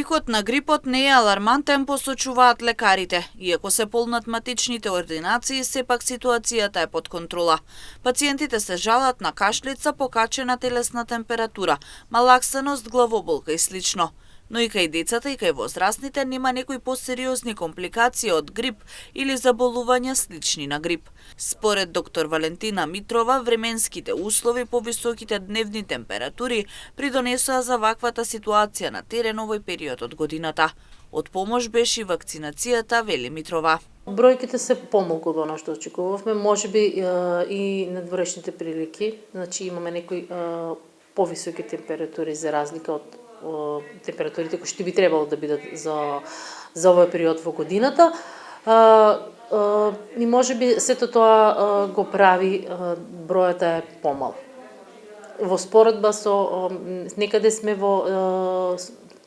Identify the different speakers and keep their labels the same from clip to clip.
Speaker 1: Пикот на грипот не е алармантен, посочуваат лекарите. Иако се полнат матичните ординации, сепак ситуацијата е под контрола. Пациентите се жалат на кашлица, покачена телесна температура, малаксаност, главоболка и слично. Но и кај децата и кај возрастните нема некои посериозни компликации од грип или заболувања слични на грип. Според доктор Валентина Митрова, временските услови, повисоките дневни температури придонесоа за ваквата ситуација на терен овој период од годината. Од помош беше и вакцинацијата, вели Митрова.
Speaker 2: Бројките се помалку од она што очекувавме, можеби и надворешните прилики, значи имаме некои повисоки температури за разлика од температурите кои што би требало да бидат за овој период во годината. И можеби сето тоа го прави бројот е помал. Во споредба со некаде сме во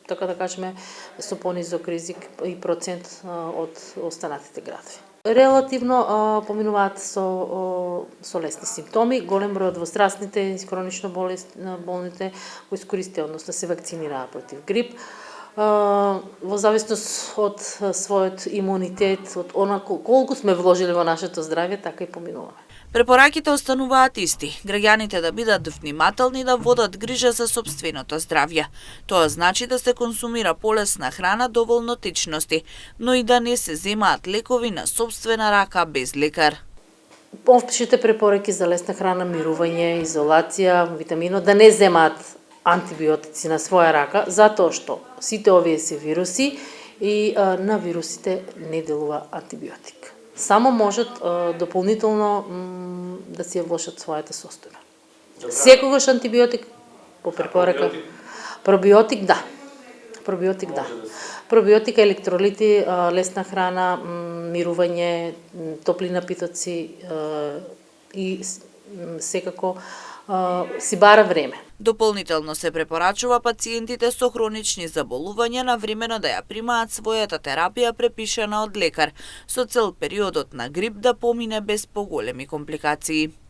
Speaker 2: така да кажеме со понизок ризик и процент од останатите градови. Релативно поминуваат со лесни симптоми, голем број од возрастните и хронично болните го искористија, односно се вакцинираа против грип. Во зависност од својот имунитет, од она колку сме вложили во нашето здравје, така и поминуваме.
Speaker 1: Препораките остануваат исти. Граѓаните да бидат внимателни, да водат грижа за сопственото здравје. Тоа значи да се консумира полесна храна, доволно течности, но и да не се земаат лекови на сопствена рака без лекар.
Speaker 2: Општите препораки за лесна храна, мирување, изолација, витамино, да не земаат антибиотици на своја рака, затоа што сите овие се вируси и на вирусите не делува антибиотик. Само можат дополнително да си ја влошат својата состојба. Секогаш антибиотик по препорака. Пробиотик да. Пробиотик, електролити, лесна храна, мирување, топли напитоци и секако си бара време.
Speaker 1: Дополнително се препорачува пациентите со хронични заболувања навремено да ја примаат својата терапија препишана од лекар, со цел периодот на грип да помине без поголеми компликации.